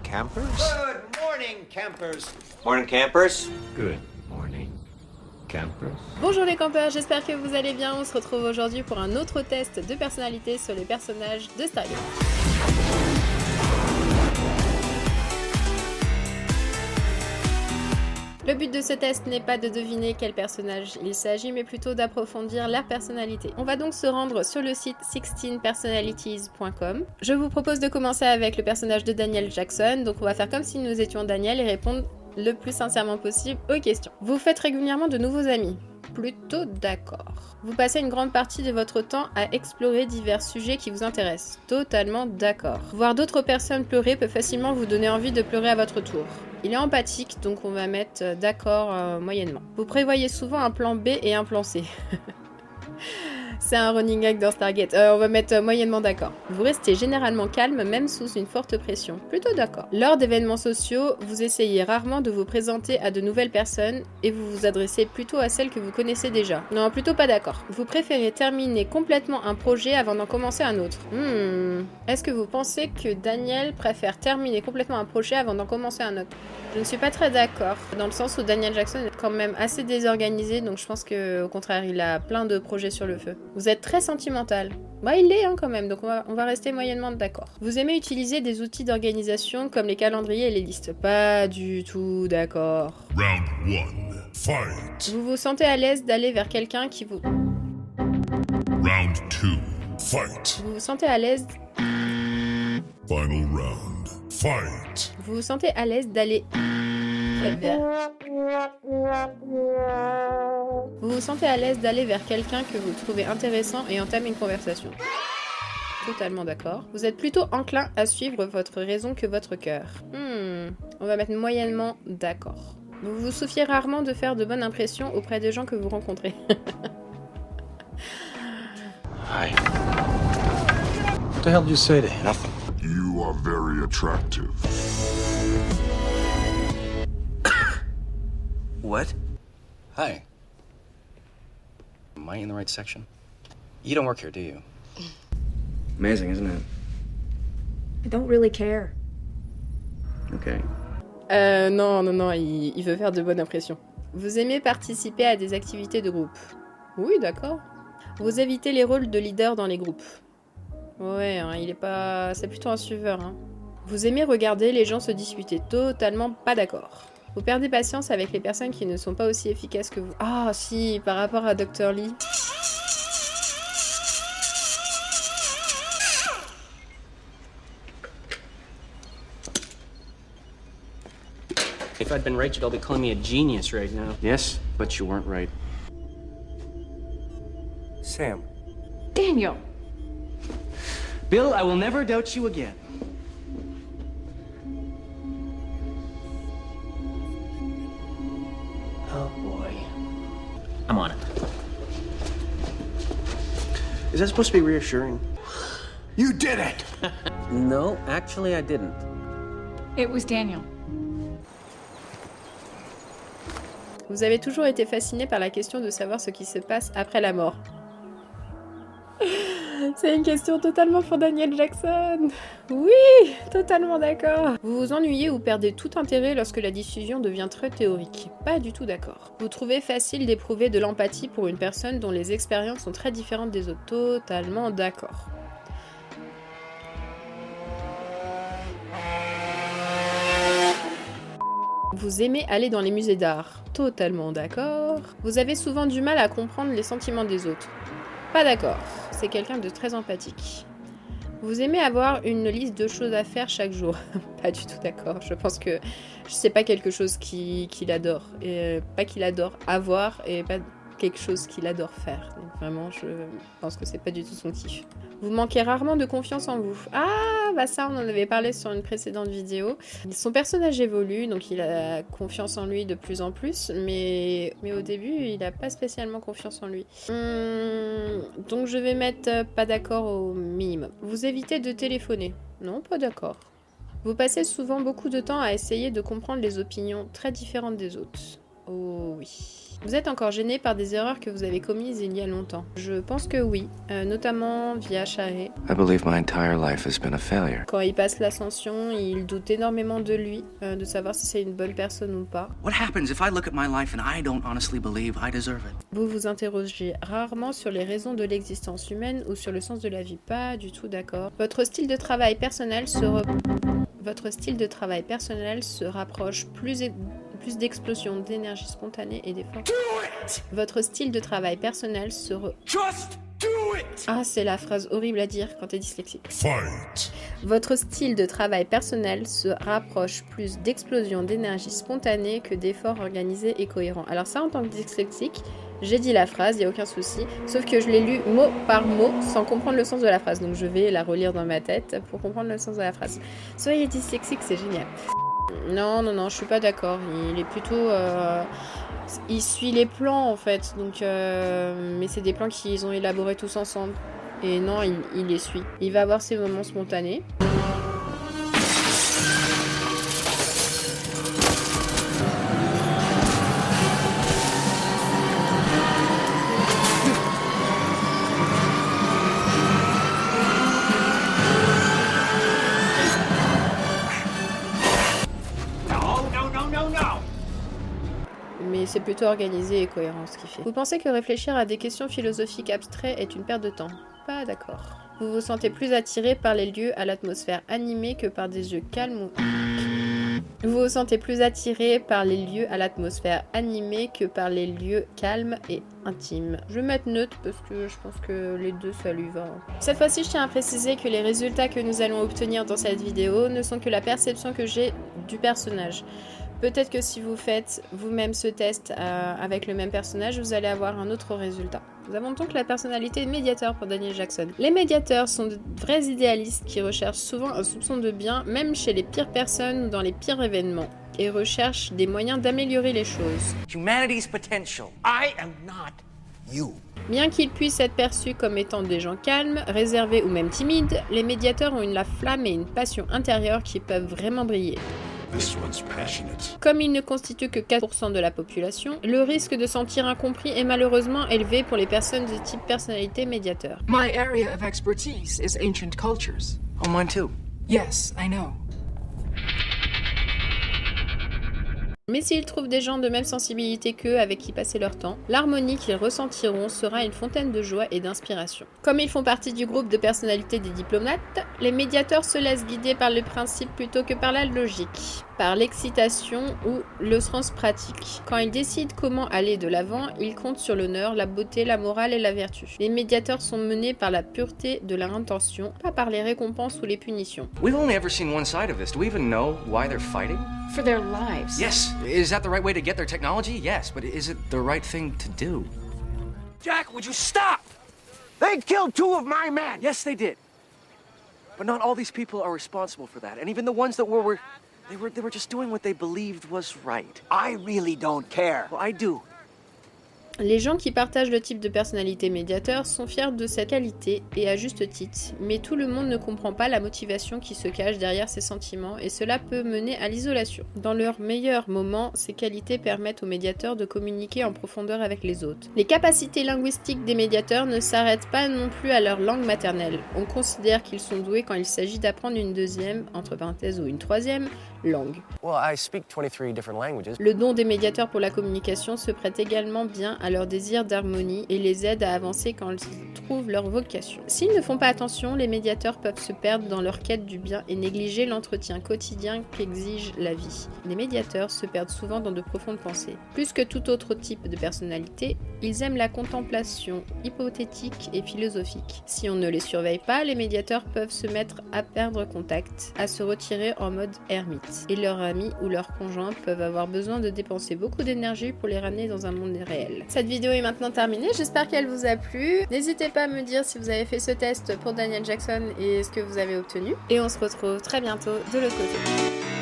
campers? Good morning, campers. Morning, campers. Good morning, campers. Bonjour les campeurs, j'espère que vous allez bien. On se retrouve aujourd'hui pour un autre test de personnalité sur les personnages de Stargate. Le but de ce test n'est pas de deviner quel personnage il s'agit, mais plutôt d'approfondir leur personnalité. On va donc se rendre sur le site 16personalities.com. Je vous propose de commencer avec le personnage de Daniel Jackson, donc on va faire comme si nous étions Daniel et répondre le plus sincèrement possible aux questions. Vous faites régulièrement de nouveaux amis? Plutôt d'accord. Vous passez une grande partie de votre temps à explorer divers sujets qui vous intéressent. Totalement d'accord. Voir d'autres personnes pleurer peut facilement vous donner envie de pleurer à votre tour. Il est empathique, donc on va mettre d'accord moyennement. Vous prévoyez souvent un plan B et un plan C. C'est un running gag dans Stargate. On va mettre moyennement d'accord. Vous restez généralement calme, même sous une forte pression. Plutôt d'accord. Lors d'événements sociaux, vous essayez rarement de vous présenter à de nouvelles personnes et vous vous adressez plutôt à celles que vous connaissez déjà. Non, plutôt pas d'accord. Vous préférez terminer complètement un projet avant d'en commencer un autre. Est-ce que vous pensez que Daniel préfère terminer complètement un projet avant d'en commencer un autre? Je ne suis pas très d'accord, dans le sens où Daniel Jackson est quand même assez désorganisé, donc je pense qu'au contraire, il a plein de projets sur le feu. Vous êtes très sentimental. Bah, il l'est quand même, donc on va rester moyennement d'accord. Vous aimez utiliser des outils d'organisation comme les calendriers et les listes. Pas du tout d'accord. Round 1. Fight. Vous vous sentez à l'aise d'aller vers quelqu'un qui vous... Round 2. Fight. Vous vous sentez à l'aise... Final round. Fight. Vous vous sentez à l'aise d'aller... Vous vous sentez à l'aise d'aller vers quelqu'un que vous trouvez intéressant et entamer une conversation. Totalement d'accord. Vous êtes plutôt enclin à suivre votre raison que votre cœur. On va mettre moyennement d'accord. Vous vous souciez rarement de faire de bonnes impressions auprès des gens que vous rencontrez. Hi. What the hell did you say to him? Nothing. You are very attractive. What? Hi. Am I in the right section? You don't work here, do you? Amazing, isn't it? I don't really care. Okay. Non, il veut faire de bonnes impressions. Vous aimez participer à des activités de groupe. Oui, d'accord. Vous évitez les rôles de leader dans les groupes. Ouais, il est pas... C'est plutôt un suiveur, Vous aimez regarder les gens se disputer. Totalement pas d'accord. Vous perdez patience avec les personnes qui ne sont pas aussi efficaces que vous. Ah si, par rapport à Dr. Lee. If I'd been Rachel, they'll be calling me a genius right now. Yes, but you weren't right. Sam. Daniel! Bill, I will never doubt you again. Oh boy. I'm on it. Is that supposed to be reassuring? You did it! No, actually I didn't. It was Daniel. Vous avez toujours été fasciné par la question de savoir ce qui se passe après la mort. C'est une question totalement pour Daniel Jackson. Oui, totalement d'accord. Vous vous ennuyez ou perdez tout intérêt lorsque la diffusion devient très théorique. Pas du tout d'accord. Vous trouvez facile d'éprouver de l'empathie pour une personne dont les expériences sont très différentes des autres. Totalement d'accord. Vous aimez aller dans les musées d'art. Totalement d'accord. Vous avez souvent du mal à comprendre les sentiments des autres. Pas d'accord. C'est quelqu'un de très empathique. Vous aimez avoir une liste de choses à faire chaque jour. Pas du tout d'accord. Je pense que c'est pas quelque chose qu'il adore. Et pas qu'il adore avoir et pas quelque chose qu'il adore faire. Donc vraiment, je pense que c'est pas du tout son kiff. Vous manquez rarement de confiance en vous. Ah, bah ça, on en avait parlé sur une précédente vidéo. Son personnage évolue, donc il a confiance en lui de plus en plus, mais au début, il a pas spécialement confiance en lui. Donc je vais mettre pas d'accord au minimum. Vous évitez de téléphoner. Non, pas d'accord. Vous passez souvent beaucoup de temps à essayer de comprendre les opinions très différentes des autres. Oh oui. Vous êtes encore gêné par des erreurs que vous avez commises il y a longtemps? Je pense que oui, notamment via Charé. I believe my entire life has been a failure. Quand il passe l'ascension, il doute énormément de lui, de savoir si c'est une bonne personne ou pas. What happens if I look at my life and I don't honestly believe I deserve it? Vous vous interrogez rarement sur les raisons de l'existence humaine ou sur le sens de la vie. Pas du tout d'accord. Votre style de travail personnel se rapproche plus d'explosions d'énergie spontanée et d'efforts. Votre style de travail personnel se Just do it! Ah, c'est la phrase horrible à dire quand t'es dyslexique. Fight! Votre style de travail personnel se rapproche plus d'explosions d'énergie spontanée que d'efforts organisés et cohérents. Alors ça, en tant que dyslexique, j'ai dit la phrase, il n'y a aucun souci, sauf que je l'ai lu mot par mot sans comprendre le sens de la phrase. Donc je vais la relire dans ma tête pour comprendre le sens de la phrase. Soyez dyslexique, c'est génial. Non, je suis pas d'accord. Il est plutôt... il suit les plans en fait, donc mais c'est des plans qu'ils ont élaborés tous ensemble. Et non, il les suit. Il va avoir ses moments spontanés. Mais c'est plutôt organisé et cohérent ce qu'il fait. Vous pensez que réfléchir à des questions philosophiques abstraites est une perte de temps? Pas d'accord. Vous vous sentez plus attiré par les lieux à l'atmosphère animée que par des yeux calmes ou... Vous vous sentez plus attiré par les lieux à l'atmosphère animée que par les lieux calmes et intimes. Je vais mettre neutre parce que je pense que les deux ça lui va. Cette fois-ci, je tiens à préciser que les résultats que nous allons obtenir dans cette vidéo ne sont que la perception que j'ai du personnage. Peut-être que si vous faites vous-même ce test avec le même personnage, vous allez avoir un autre résultat. Nous avons donc la personnalité médiateur pour Daniel Jackson. Les médiateurs sont de vrais idéalistes qui recherchent souvent un soupçon de bien, même chez les pires personnes ou dans les pires événements, et recherchent des moyens d'améliorer les choses. Humanity's potential. I am not you. Bien qu'ils puissent être perçus comme étant des gens calmes, réservés ou même timides, les médiateurs ont la flamme et une passion intérieure qui peuvent vraiment briller. This one's passionate. Comme ils ne constituent que 4% de la population, le risque de sentir incompris est malheureusement élevé pour les personnes de type personnalité médiateur. My area of expertise is ancient cultures. Oh, mine too. Yes, I know. Mais s'ils trouvent des gens de même sensibilité qu'eux avec qui passer leur temps, l'harmonie qu'ils ressentiront sera une fontaine de joie et d'inspiration. Comme ils font partie du groupe de personnalités des diplomates, les médiateurs se laissent guider par le principe plutôt que par la logique, par l'excitation ou le sens pratique. Quand ils décident comment aller de l'avant, ils comptent sur l'honneur, la beauté, la morale et la vertu. Les médiateurs sont menés par la pureté de leur intention, pas par les récompenses ou les punitions. We've only ever seen one side of this. Do we even know why they're fighting? For their lives. Yes. Is that the right way to get their technology? Yes, but is it the right thing to do? Jack, would you stop? They killed 2 of my men. Yes, they did. But not all these people are responsible for that. And even the ones that were they were just doing what they believed was right. I really don't care. Well, I do. Les gens qui partagent le type de personnalité médiateur sont fiers de cette qualité et à juste titre, mais tout le monde ne comprend pas la motivation qui se cache derrière ces sentiments et cela peut mener à l'isolation. Dans leurs meilleurs moments, ces qualités permettent aux médiateurs de communiquer en profondeur avec les autres. Les capacités linguistiques des médiateurs ne s'arrêtent pas non plus à leur langue maternelle. On considère qu'ils sont doués quand il s'agit d'apprendre une deuxième, entre parenthèses ou une troisième, langue. Well, I speak 23 different languages. Le don des médiateurs pour la communication se prête également bien à leur désir d'harmonie et les aide à avancer quand ils trouvent leur vocation. S'ils ne font pas attention, les médiateurs peuvent se perdre dans leur quête du bien et négliger l'entretien quotidien qu'exige la vie. Les médiateurs se perdent souvent dans de profondes pensées. Plus que tout autre type de personnalité, ils aiment la contemplation hypothétique et philosophique. Si on ne les surveille pas, les médiateurs peuvent se mettre à perdre contact, à se retirer en mode ermite. Et leurs amis ou leurs conjoints peuvent avoir besoin de dépenser beaucoup d'énergie pour les ramener dans un monde réel. Cette vidéo est maintenant terminée, j'espère qu'elle vous a plu. N'hésitez pas à me dire si vous avez fait ce test pour Daniel Jackson et ce que vous avez obtenu. Et on se retrouve très bientôt de l'autre côté.